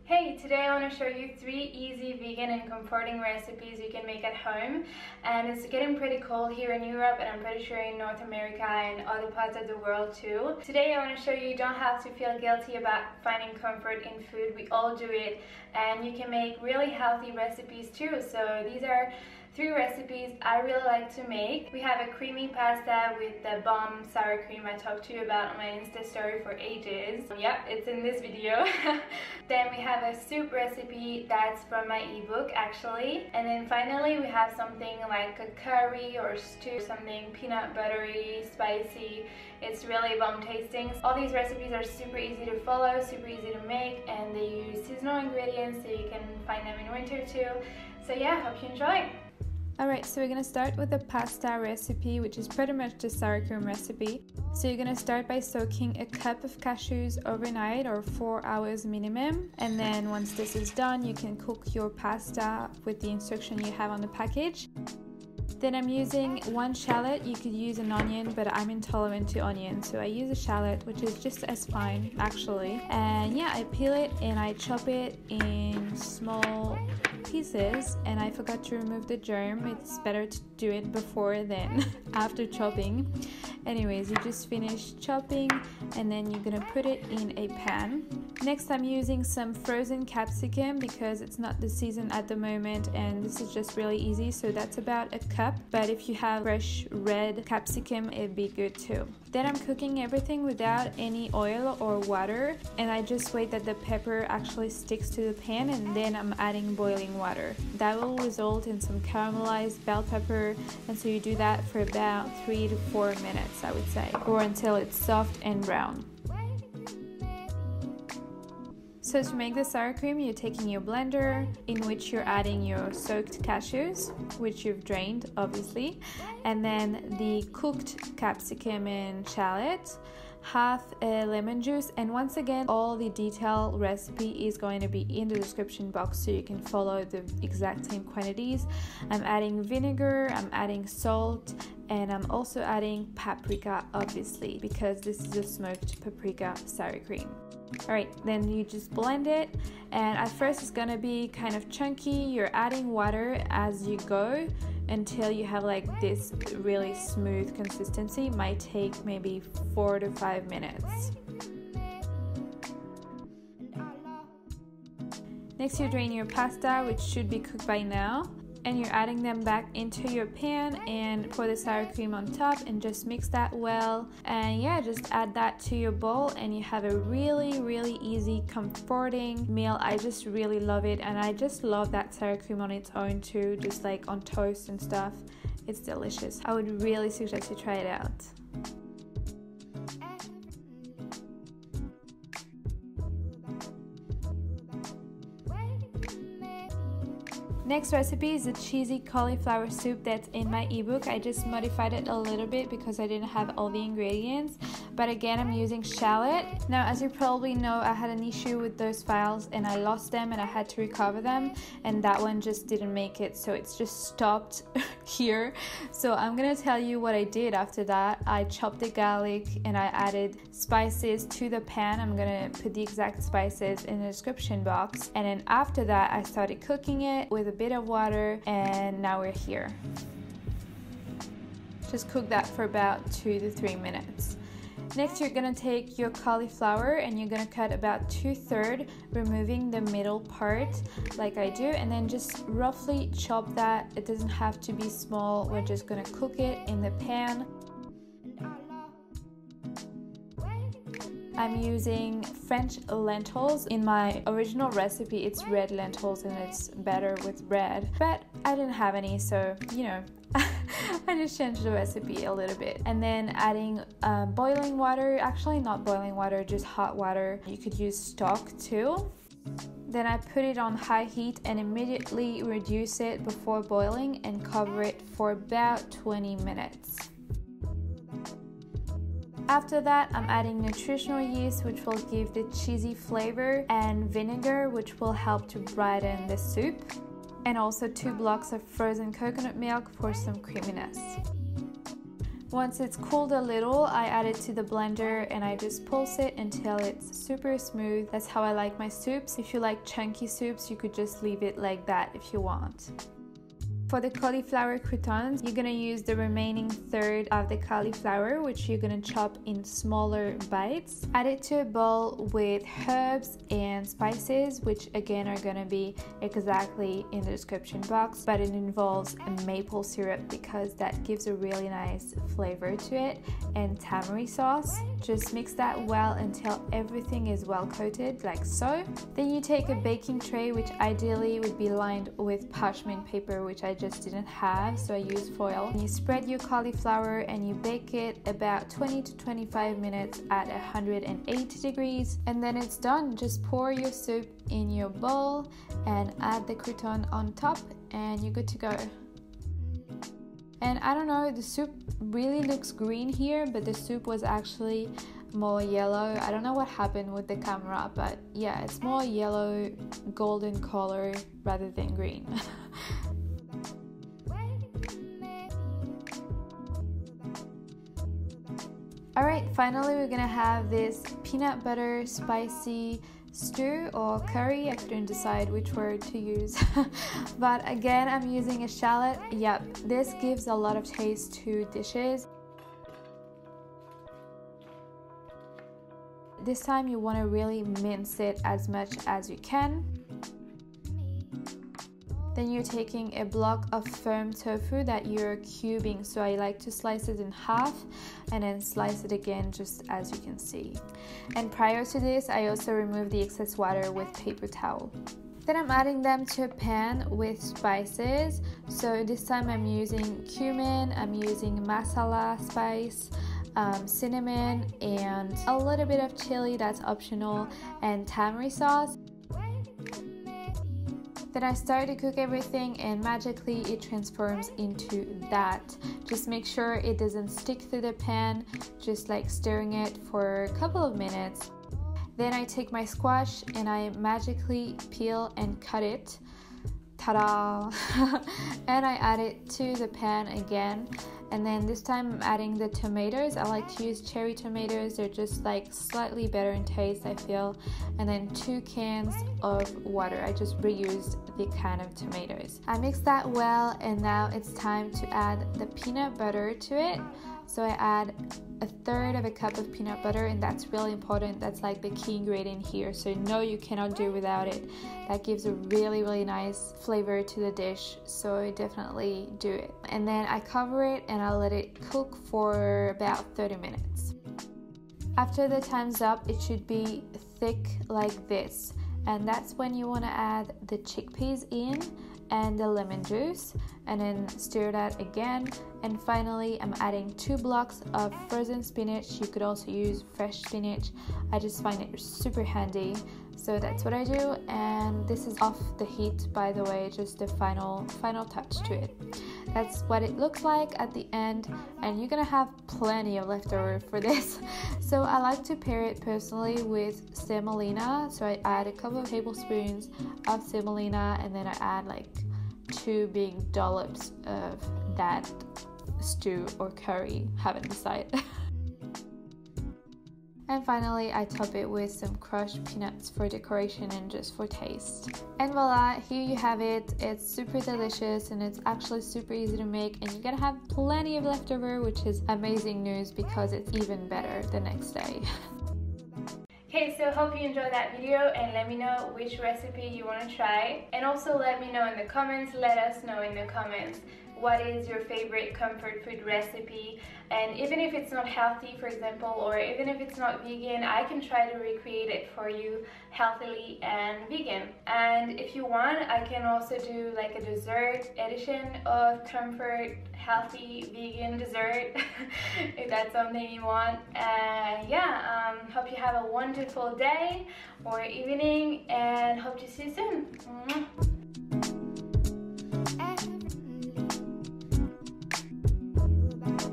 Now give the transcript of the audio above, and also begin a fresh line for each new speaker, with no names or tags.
Hey, today I want to show you 3 easy vegan and comforting recipes you can make at home. And it's getting pretty cold here in Europe, and I'm pretty sure in North America and other parts of the world too. Today I want to show you don't have to feel guilty about finding comfort in food. We all do it, and you can make really healthy recipes too. So these are 3 recipes I really like to make. We have a creamy pasta with the bomb sour cream I talked to you about on my Insta story for ages. Yep, it's in this video. Then we have a soup recipe that's from my ebook actually. And then finally we have something like a curry or stew, something peanut buttery, spicy. It's really bomb tasting. All these recipes are super easy to follow, super easy to make, and they use seasonal ingredients so you can find them in winter too. So yeah, hope you enjoy.
Alright, so we're going to start with the pasta recipe, which is pretty much the sour cream recipe. So you're going to start by soaking a cup of cashews overnight, or 4 hours minimum. And then once this is done, you can cook your pasta with the instruction you have on the package. Then I'm using 1 shallot. You could use an onion, but I'm intolerant to onion, so I use a shallot, which is just as fine actually. And yeah, I peel it and I chop it in small pieces, and I forgot to remove the germ. It's better to do it before than after chopping. Anyways, you just finish chopping and then you're gonna put it in a pan. Next, I'm using some frozen capsicum because it's not the season at the moment, and this is just really easy, so that's about a cup. But if you have fresh red capsicum, it'd be good too. Then I'm cooking everything without any oil or water, and I just wait that the pepper actually sticks to the pan, and then I'm adding boiling water. That will result in some caramelized bell pepper, and so you do that for about 3 to 4 minutes, I would say, or until it's soft and brown. So to make the sour cream, you're taking your blender in which you're adding your soaked cashews, which you've drained obviously, and then the cooked capsicum and shallot, half a lemon juice, and once again all the detailed recipe is going to be in the description box so you can follow the exact same quantities. I'm adding vinegar, I'm adding salt, and I'm also adding paprika obviously because this is a smoked paprika sour cream. Alright, then you just blend it, and at first it's gonna be kind of chunky. You're adding water as you go until you have like this really smooth consistency. It might take maybe 4 to 5 minutes. Next, you drain your pasta, which should be cooked by now, and you're adding them back into your pan and pour the sour cream on top and just mix that well. And yeah, just add that to your bowl and you have a really easy, comforting meal. I just really love it, and I just love that sour cream on its own too, just like on toast and stuff. It's delicious. I would really suggest you try it out. Next recipe is a cheesy cauliflower soup that's in my ebook. I just modified it a little bit because I didn't have all the ingredients. But again, I'm using shallot. Now, as you probably know, I had an issue with those files and I lost them and I had to recover them, and that one just didn't make it, so it's just stopped here. So I'm gonna tell you what I did after that. I chopped the garlic and I added spices to the pan. I'm gonna put the exact spices in the description box. And then after that, I started cooking it with a bit of water, and now we're here. Just cook that for about 2 to 3 minutes. Next, you're gonna take your cauliflower and you're gonna cut about 2/3, removing the middle part like I do, and then just roughly chop that. It doesn't have to be small. We're just gonna cook it in the pan. I'm using French lentils. In my original recipe, it's red lentils and it's better with red, but I didn't have any, so you know, I just changed the recipe a little bit. And then adding boiling water, actually not boiling water, just hot water. You could use stock too. Then I put it on high heat and immediately reduce it before boiling and cover it for about 20 minutes. After that, I'm adding nutritional yeast, which will give the cheesy flavor, and vinegar, which will help to brighten the soup, and also 2 blocks of frozen coconut milk for some creaminess. Once it's cooled a little, I add it to the blender and I just pulse it until it's super smooth. That's how I like my soups. If you like chunky soups, you could just leave it like that if you want. For the cauliflower croutons, you're gonna use the remaining third of the cauliflower, which you're gonna chop in smaller bites. Add it to a bowl with herbs and spices, which again are gonna be exactly in the description box, but it involves a maple syrup because that gives a really nice flavor to it, and tamari sauce. Just mix that well until everything is well coated, like so. Then you take a baking tray, which ideally would be lined with parchment paper, which I just didn't have, so I used foil. You spread your cauliflower and you bake it about 20 to 25 minutes at 180 degrees, and then it's done. Just pour your soup in your bowl and add the crouton on top and you're good to go. And I don't know, the soup really looks green here, but the soup was actually more yellow. I don't know what happened with the camera, but yeah, it's more yellow golden color rather than green. Alright, finally we're gonna have this peanut butter spicy stew or curry. I couldn't decide which word to use. But again, I'm using a shallot. Yep, this gives a lot of taste to dishes. This time you want to really mince it as much as you can. Then you're taking a block of firm tofu that you're cubing, so I like to slice it in half and then slice it again, just as you can see. And prior to this, I also remove the excess water with paper towel. Then I'm adding them to a pan with spices. So this time I'm using cumin, I'm using masala spice, cinnamon, and a little bit of chili, that's optional, and tamari sauce. Then I start to cook everything and magically it transforms into that. Just make sure it doesn't stick to the pan, just like stirring it for a couple of minutes. Then I take my squash and I magically peel and cut it. Ta-da! And I add it to the pan again. And then this time I'm adding the tomatoes. I like to use cherry tomatoes. They're just like slightly better in taste, I feel. And then 2 cans of water. I just reused the can of tomatoes. I mix that well, and now it's time to add the peanut butter to it. So I add 1/3 cup of peanut butter, and that's really important. That's like the key ingredient here, so no, you cannot do without it. That gives a really nice flavor to the dish, so definitely do it. And then I cover it and I'll let it cook for about 30 minutes. After the time's up, it should be thick like this, and that's when you want to add the chickpeas in and the lemon juice, and then stir that again. And finally I'm adding 2 blocks of frozen spinach. You could also use fresh spinach. I just find it super handy, so that's what I do. And this is off the heat, by the way, just the final touch to it. That's what it looks like at the end, and you're gonna have plenty of leftover for this. So I like to pair it personally with semolina, so I add a couple of tablespoons of semolina, and then I add like 2 big dollops of that stew or curry, haven't decided. And finally I top it with some crushed peanuts for decoration and just for taste. And voila, here you have it. It's super delicious and it's actually super easy to make, and you're gonna have plenty of leftover, which is amazing news because it's even better the next day.
Okay, so hope you enjoyed that video, and let me know which recipe you want to try. And also let me know in the comments, let us know in the comments, what is your favorite comfort food recipe. And even if it's not healthy, for example, or even if it's not vegan, I can try to recreate it for you healthily and vegan. And if you want, I can also do like a dessert edition of comfort healthy vegan dessert if that's something you want. And yeah, hope you have a wonderful day or evening, and hope to see you soon.